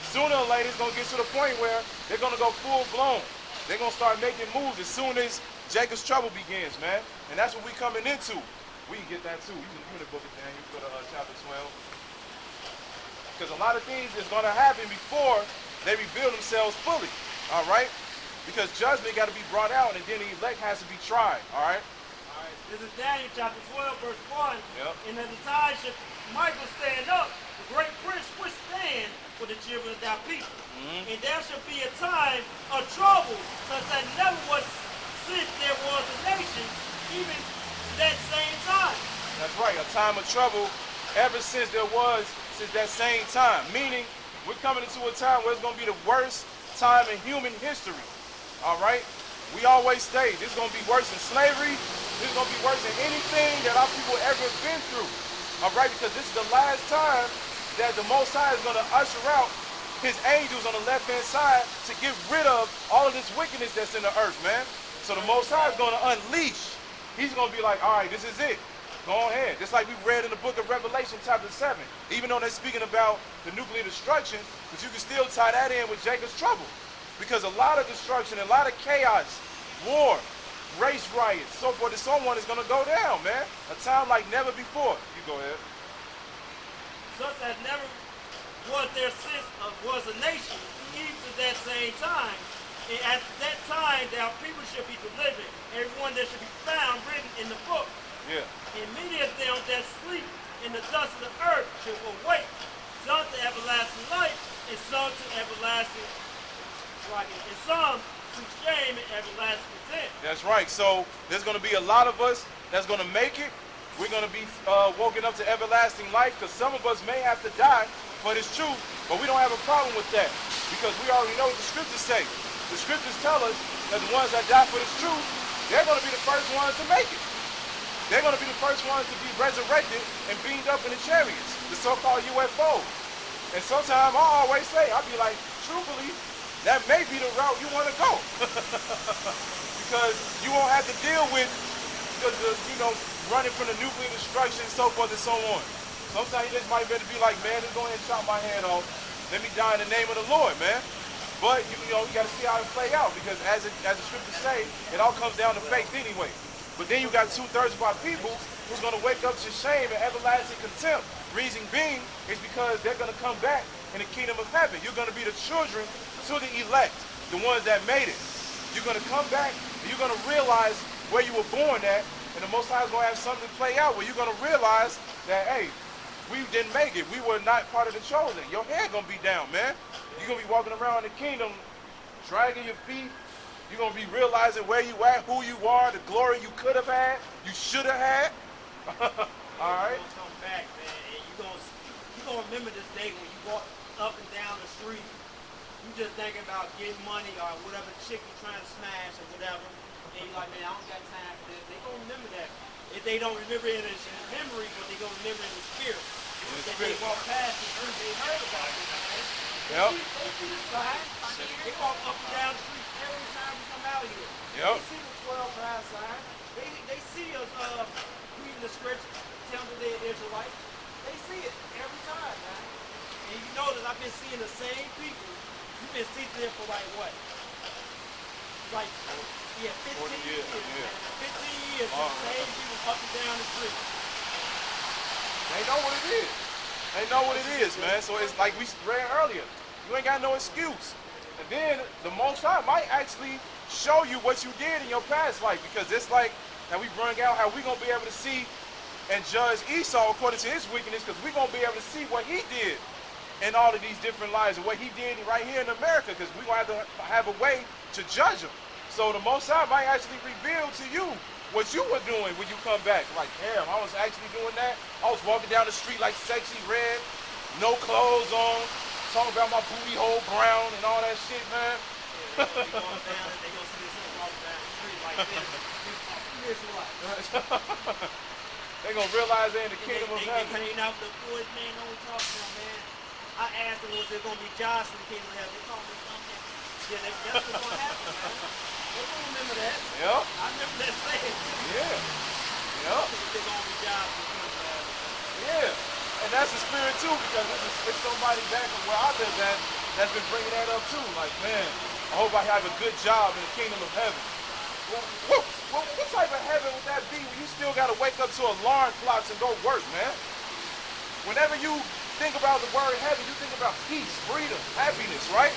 Sooner or later, it's going to get to the point where they're going to go full blown. They're going to start making moves as soon as Jacob's trouble begins, man. And that's what we're coming into. We can get that too. You can book it, Daniel, for the chapter 12. Because a lot of things is going to happen before they reveal themselves fully, all right? Because judgment got to be brought out, and then the elect has to be tried, all right? All right. This is Daniel chapter 12, verse 1. Yep. And at the time should Michael stand up, the great prince will stand for the children of thy people. And there shall be a time of trouble, such as never was since there was a nation, even that same time. That's right, a time of trouble ever since that same time. Meaning, we're coming into a time where it's going to be the worst time in human history. All right? We always say this is going to be worse than slavery. This is going to be worse than anything that our people ever been through. All right? Because this is the last time that the Most High is going to usher out his angels on the left-hand side to get rid of all of this wickedness that's in the earth, man. So the Most High is going to unleash. He's going to be like, all right, this is it. Go ahead. Just like we read in the book of Revelation chapter 7. Even though they're speaking about the nuclear destruction, but you can still tie that in with Jacob's trouble. Because a lot of destruction, a lot of chaos, war, race riots, so forth and so on is going to go down, man. A time like never before. You go ahead. Such as never was there since was a nation, even to that same time. And at that time, our people should be delivered. Everyone that should be found written in the book. Yeah. And many of them that sleep in the dust of the earth should awake, some to everlasting life, and some to everlasting life, and some to shame and everlasting contempt. That's right. So there's going to be a lot of us that's going to make it. We're going to be woken up to everlasting life, because some of us may have to die for this truth, but we don't have a problem with that, because we already know what the scriptures say. The scriptures tell us that the ones that die for this truth, they're going to be the first ones to make it. They're going to be the first ones to be resurrected and beamed up in the chariots, the so-called UFOs. And sometimes I always say, I'll be like, truthfully, that may be the route you want to go. Because you won't have to deal with running from the nuclear destruction, so forth and so on. Sometimes you just might better be like, man, just go ahead and chop my head off. Let me die in the name of the Lord, man. But you got to see how it play out, because as the scriptures say, it all comes down to faith anyway. But then you got 2/3 of our people who's going to wake up to shame and everlasting contempt. Reason being is because they're going to come back in the kingdom of heaven. You're going to be the children to the elect, the ones that made it. You're going to come back and you're going to realize where you were born at, and the Most High is going to have something to play out where you're going to realize that, hey, we didn't make it. We were not part of the chosen. Your head going to be down, man. You're going to be walking around the kingdom, dragging your feet. You're going to be realizing where you at, who you are, the glory you could have had, you should have had. All right? You're going to come back, man, and you're going to remember this day when you walk up and down the street. You just thinking about getting money or whatever chick you're trying to smash or whatever. And you're like, man, I don't got time for this. They're going to remember that. If they don't remember it in memory, but they're going to remember it in the spirit. They walk past the earth, they heard about this, man. Yep. They see the sign. They walk up and down the street every time we come out here. Yep. They see the 12 pride sign. They see us reading the scripture, telling them they're Israelites. They see it every time, man. And you notice I've been seeing the same people. You've been teaching them for like what? Like, 15 years. Yeah. 15 years, the same people up and down the street. They know what it is. They know what it is, man. So it's like we read earlier. You ain't got no excuse. And then the Most High might actually show you what you did in your past life, because it's like how we bring out how we gonna be able to see and judge Esau according to his wickedness, because we gonna be able to see what he did in all of these different lives and what he did right here in America, because we gonna have a way to judge him. So the Most High might actually reveal to you what you were doing when you come back. Like, damn, I was actually doing that. I was walking down the street like Sexy Red, no clothes on, talking about my booty hole brown and all that shit, man. Yeah, they going down and they gonna see this thing walking down the street like this. This is what? They gonna realize they're in the And kingdom of they heaven. hanging out with the boys, man, don't talk to them, man. I asked them, was there going to be jobs in the kingdom of heaven? They called me something. Yeah, that's what's going to happen, man. They don't remember that. Yep. I remember that saying. Yeah. Yep. They're going to be jobs in the kingdom of heaven. Yeah. And that's the spirit too, because it's somebody back from where I live at that's been bringing that up too. Like, man, I hope I have a good job in the kingdom of heaven. What type of heaven would that be when you still got to wake up to alarm clocks and go work, man? Whenever you think about the word heaven, you think about peace, freedom, happiness, right?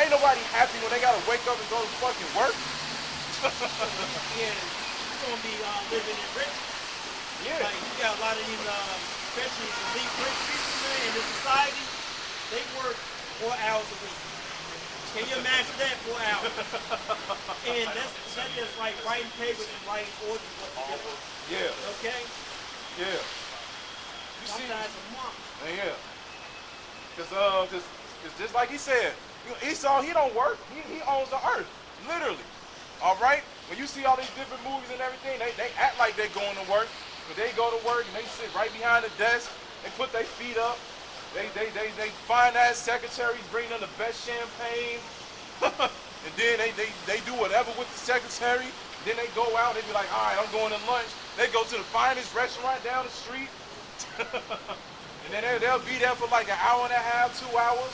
Ain't nobody happy when they got to wake up and go to fucking work. Yeah, you're going to be living in rich. Yeah. Like, you got a lot of these, especially elite rich people, man, in this society, they work 4 hours a week. Can you imagine that? 4 hours. And that's just like writing papers and writing orders what to do. Yeah. Okay? Yeah. You see? Sometimes a month. Yeah. Cause just like he said, Esau, he don't work. He owns the earth, literally. All right. When you see all these different movies and everything, they act like they're going to work, but they go to work and they sit right behind the desk. They put their feet up. They fine ass secretaries bring them the best champagne, and then they do whatever with the secretary. Then they go out. They be like, all right, I'm going to lunch. They go to the finest restaurant down the street. And then they'll be there for like an hour and a half, 2 hours.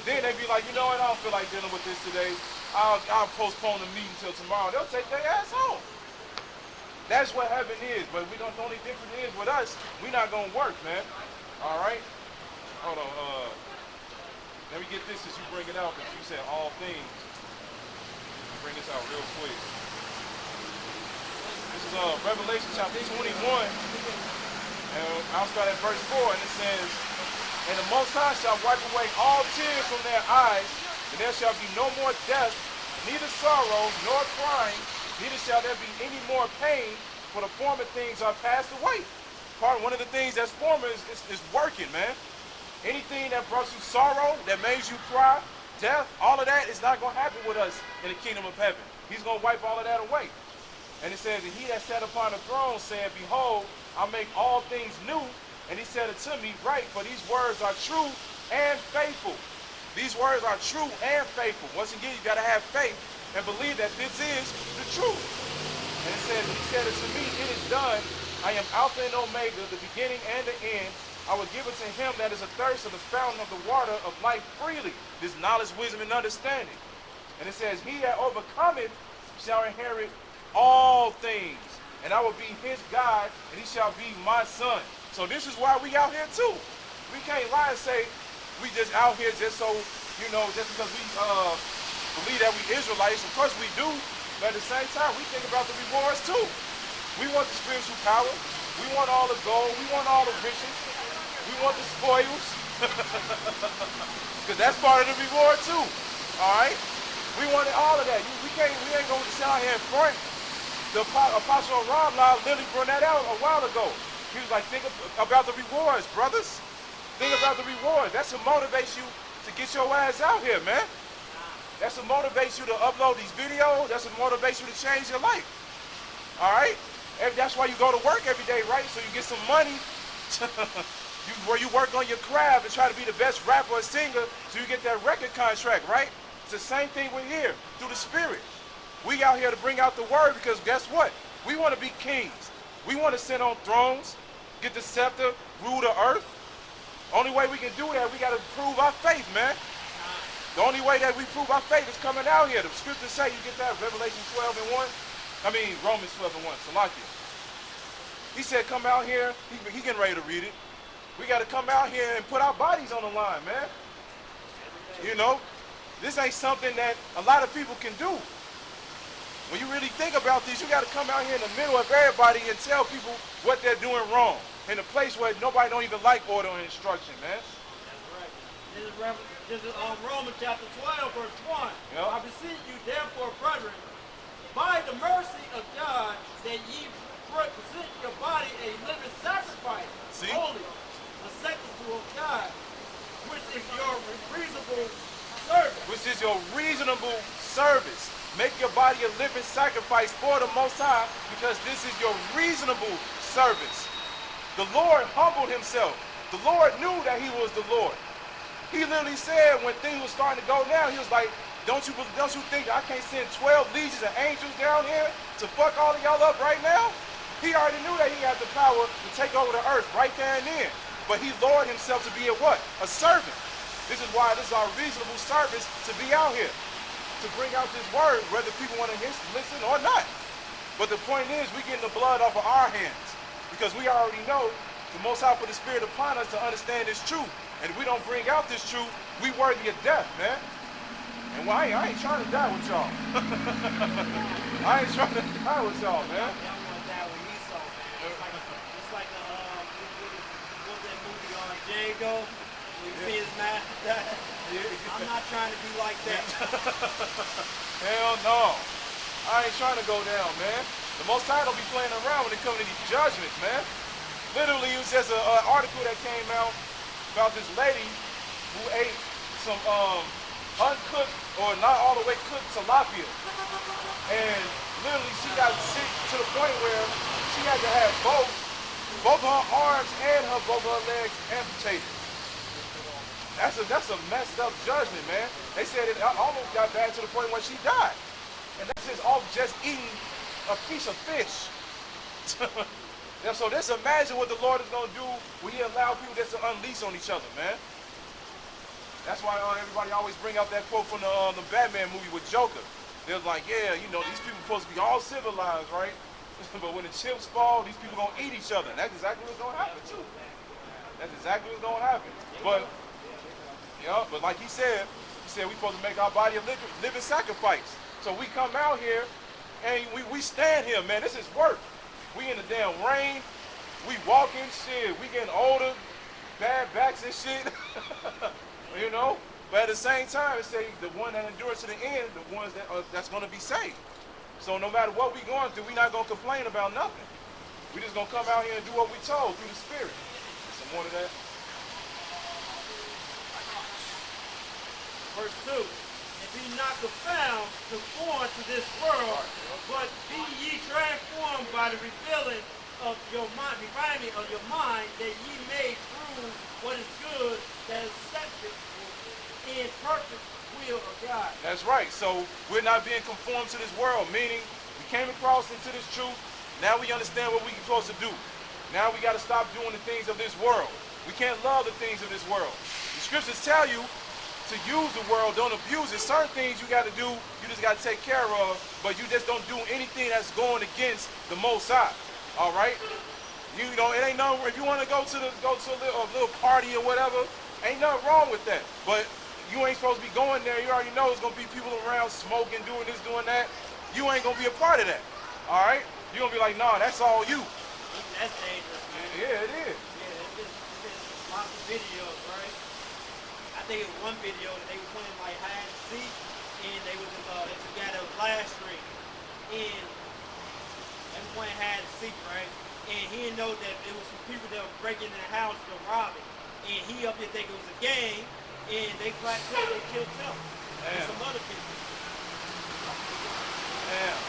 Then they be like, you know what, I don't feel like dealing with this today. I'll postpone the meeting till tomorrow. They'll take their ass home. That's what heaven is. But the only difference is with us, we not gonna work, man. All right. Hold on. Let me get this as you bring it out, because you said all things. Bring this out real quick. This is Revelation chapter 21. And I'll start at verse 4, and it says, and the Most High shall wipe away all tears from their eyes, and there shall be no more death, neither sorrow, nor crying, neither shall there be any more pain, for the former things are passed away. One of the things that's former is working, man. Anything that brought you sorrow, that made you cry, death, all of that is not going to happen with us in the kingdom of heaven. He's going to wipe all of that away. And it says, and he that sat upon the throne said, behold, I make all things new. And he said unto me, write, for these words are true and faithful. These words are true and faithful. Once again, you got to have faith and believe that this is the truth. And it says, he said unto me, it is done. I am Alpha and Omega, the beginning and the end. I will give it to him that is athirst of the fountain of the water of life freely. This knowledge, wisdom, and understanding. And it says, he that overcometh shall inherit all things. And I will be his God, and he shall be my son. So this is why we out here too. We can't lie and say we just out here just so, just because we believe that we Israelites. Of course we do, but at the same time, we think about the rewards too. We want the spiritual power. We want all the gold. We want all the riches. We want the spoils. Because that's part of the reward too. All right? We wanted all of that. We ain't going to sit out here in front. The Apostle Ramla literally brought that out a while ago. He was like, think about the rewards, brothers. Think about the rewards. That's what motivates you to get your ass out here, man. That's what motivates you to upload these videos. That's what motivates you to change your life. All right? That's why you go to work every day, right? So you get some money where you work on your craft and try to be the best rapper or singer so you get that record contract, right? It's the same thing we're here through the Spirit. We out here to bring out the word because guess what? We want to be kings. We want to sit on thrones, get the scepter, rule the earth. Only way we can do that, we got to prove our faith, man. The only way that we prove our faith is coming out here. The scriptures say, you get that, Revelation 12 and 1. Romans 12 and 1, Salakia. He said, come out here. He getting ready to read it. We got to come out here and put our bodies on the line, man. This ain't something that a lot of people can do. When you really think about this, you got to come out here in the middle of everybody and tell people what they're doing wrong. In a place where nobody don't even like order and instruction, man. That's right. This is Romans chapter 12, verse 1. Yep. I beseech you, therefore, brethren, by the mercy of God, that ye present your body a living sacrifice, holy, acceptable of God, which is your reasonable service. Make your body a living sacrifice for the Most High, because this is your reasonable servants. The Lord humbled himself. The Lord knew that he was the Lord. He literally said when things were starting to go down, he was like, don't you think I can't send 12 legions of angels down here to fuck all of y'all up right now? He already knew that he had the power to take over the earth right there and then. But he lowered himself to be a what? A servant. This is why this is our reasonable service to be out here, to bring out this word, whether people want to listen or not. But the point is, we getting the blood off of our hands because we already know the Most High put the Spirit upon us to understand this truth. And if we don't bring out this truth, we worthy of death, man. And well, I ain't trying to die with y'all. I ain't trying to die with y'all, man. Y'all want to die with Esau, man. It's like what that movie on Django, when you see his master die. Yeah. I'm not trying to be like that. Hell no. I ain't trying to go down, man. The Most High don't be playing around when it comes to these judgments, man. Literally, it was just an article that came out about this lady who ate some uncooked or not all the way cooked tilapia. And literally she got sick to the point where she had to have both her arms and both her legs amputated. That's a messed up judgment, man. They said it almost got bad to the point where she died. And that's just off just eating a piece of fish. So just imagine what the Lord is going to do when he allow people just to unleash on each other, man. That's why everybody always bring out that quote from the Batman movie with Joker. They're like, yeah, you know, these people supposed to be all civilized, right? But when the chips fall, these people going to eat each other. And that's exactly what's going to happen, too. That's exactly what's going to happen. But, yeah, but like he said we supposed to make our body a living sacrifice. So we come out here and we stand here, man. This is work. We in the damn rain. We walking, shit. We getting older. Bad backs and shit. You know? But at the same time, it say the one that endures to the end, the ones that's going to be saved. So no matter what we going through, we're not going to complain about nothing. We just going to come out here and do what we told through the Spirit. Some more to that. Verse 2. And be not conformed to this world, but be ye transformed by the revealing of your mind, refinement of your mind, that ye may prove what is good, that is accepted in perfect will of God. That's right. So we're not being conformed to this world, meaning we came across into this truth. Now we understand what we're supposed to do. Now we got to stop doing the things of this world. We can't love the things of this world. The scriptures tell you to use the world, don't abuse it. Certain things you got to do, you just got to take care of, but you just don't do anything that's going against the Most High. All right? You know, it ain't no. If you want to go to a little party or whatever, ain't nothing wrong with that. But you ain't supposed to be going there. You already know it's gonna be people around smoking, doing this, doing that. You ain't gonna be a part of that. All right? You're gonna be like, nah, that's all you. That's dangerous, man. Yeah, it is. Yeah, it's lots of videos, right? I think it was one video that they were playing like hide and seek, and they was it's a guy that was live stream, and they was playing hide and seek, right? And he didn't know that there was some people that were breaking in the house to rob it, and he up there thinking it was a gang, and they killed him and some other people. Damn.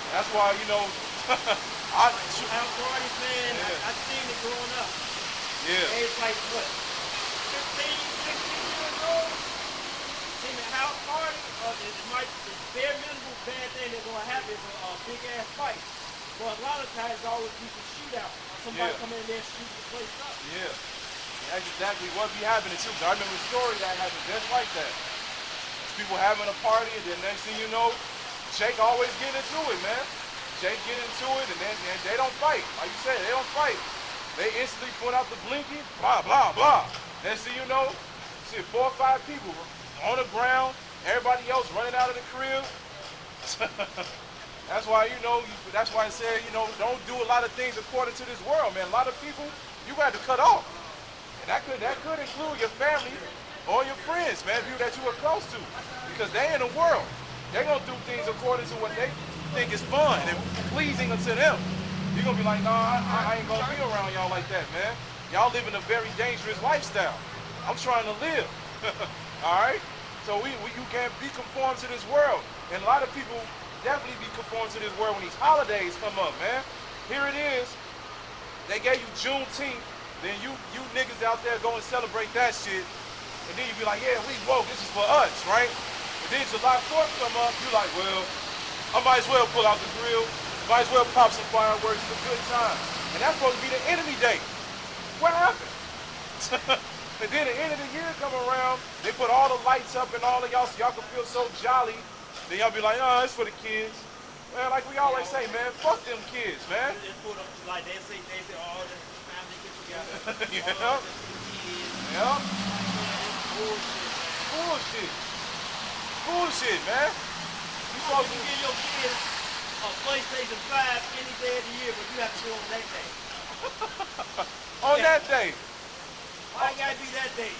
That's why, you know, House parties, man. Yeah. I seen it growing up. Yeah. They was like, what, 15, 16 years old? Seen the house party? The bare minimum bad thing that's going to happen is a big ass fight. But a lot of times it's always be some shootout. Somebody come in there and shoot the place up. Yeah. That's exactly what be happening too. I remember a story that happened just like that. People having a party, and then next thing you know, Jake always get into it, man. Jake get into it, and then they don't fight. Like you said, they don't fight. They instantly put out the blinky, blah, blah, blah. Next thing you know, see 4 or 5 people on the ground, everybody else running out of the crib. That's why, you know, that's why I said, you know, don't do a lot of things according to this world, man. A lot of people, you got to cut off. And that could include your family or your friends, man, people that you are close to. Because they in the world. They're going to do things according to what they think is fun and pleasing unto them. You're going to be like, nah, I ain't going to be around y'all like that, man. Y'all living a very dangerous lifestyle. I'm trying to live. All right? So you can't be conformed to this world. And a lot of people definitely be conformed to this world when these holidays come up, man. Here it is. they gave you Juneteenth, then you niggas out there go and celebrate that shit, and then you be like, yeah, we woke, this is for us, right? But then July 4th come up, you like, well, I might as well pull out the grill, might as well pop some fireworks, it's a good time. And that's supposed to be the enemy day. What happened? And then the end of the year come around, they put all the lights up and all of y'all so y'all can feel so jolly. Then y'all be like, oh, it's for the kids. Man, like we always say, man, fuck them kids, man. Just put up, like they say, oh, this is family get together. Yeah. Oh, this is for the kids. Yeah. Like, man, it's bullshit, man. Bullshit. Bullshit, man. You How supposed can to you give your kids a PlayStation 5 any day of the year, but you have to do it on that day? on that day. Why it gotta be that day?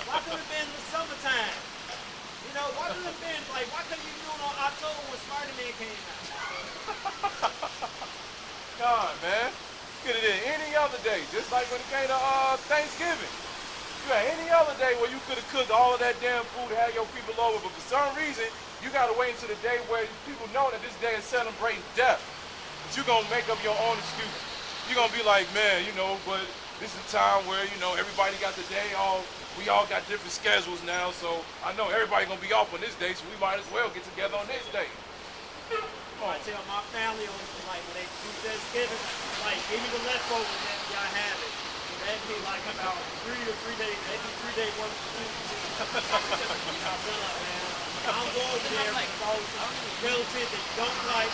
Why couldn't it been the summertime? You know, why couldn't it been like, why couldn't you do it on October when Spider-Man came out? God, man. Could have did any other day, just like when it came to Thanksgiving. You had any other day where you could have cooked all of that damn food and had your people over, but for some reason, you gotta wait until the day where people know that this day is celebrating death. But you're gonna make up your own excuse. You're gonna be like, man, you know, but this is a time where, you know, everybody got the day off. We all got different schedules now, so I know everybody gonna be off on this day, so we might as well get together on this day. I tell my family on like when they do Thanksgiving, like give me the leftovers that y'all have it. And that'd be like about 3 to 3 days. That'd be 3 days worth of food. I'm done up, man. I'm going there with those relatives that don't like.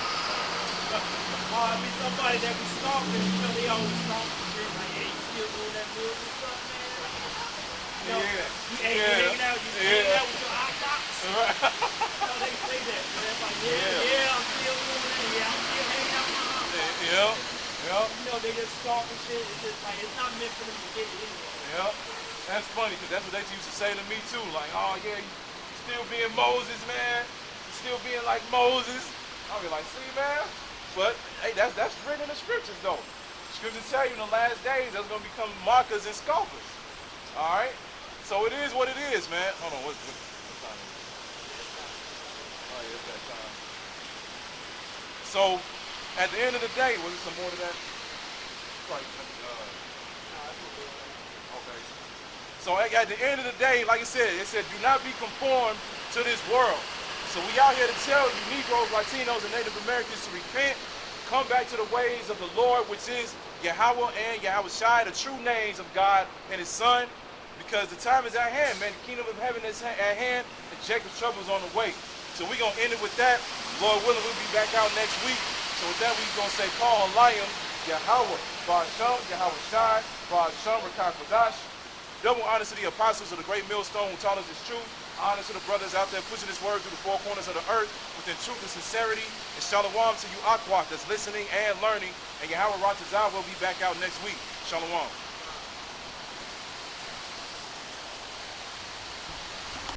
Or be somebody that be stalking. You know they always stalk. Like, hey, you still doing that movie and stuff, man? You know, you hanging out, you hanging out with your hot dogs. Right. You know, they say that, man. It's like, yeah, I'm still doing it. Yeah, I'm still hanging out with my hot dogs. Yep. Yep. You know, they just stalk and shit. It's just like, it's not meant for them to get it anyway. Yep. That's funny, because that's what they used to say to me too. Like, oh yeah, you still being Moses, man. You still being like Moses. I'll be like, see, man. But hey, that's written in the scriptures though. The scriptures tell you in the last days there's gonna become mockers and scoffers. Alright? So it is what it is, man. Hold on, what time is it? Oh yeah, it's that time. So at the end of the day, was it some more to that? Right. Okay. So at the end of the day, like I said, it said, do not be conformed to this world. So we out here to tell you, Negroes, Latinos, and Native Americans to repent, come back to the ways of the Lord, which is Yahweh and Yahweh Shai, the true names of God and His Son, because the time is at hand, man. The kingdom of heaven is at hand, and Jacob's trouble is on the way. So we're going to end it with that. Lord willing, we'll be back out next week. So with that, we're going to say, Paul Halayim, Yahweh, Ba'asham, Yahweh Shai, Ba'asham, Rakak Wadash. Double honor to the apostles of the great millstone who taught us this truth. Honor to the brothers out there pushing this word through the four corners of the earth within truth and sincerity. And shalom to you, Akwak, that's listening and learning. And Yahweh Ratazah will be back out next week. Shalom.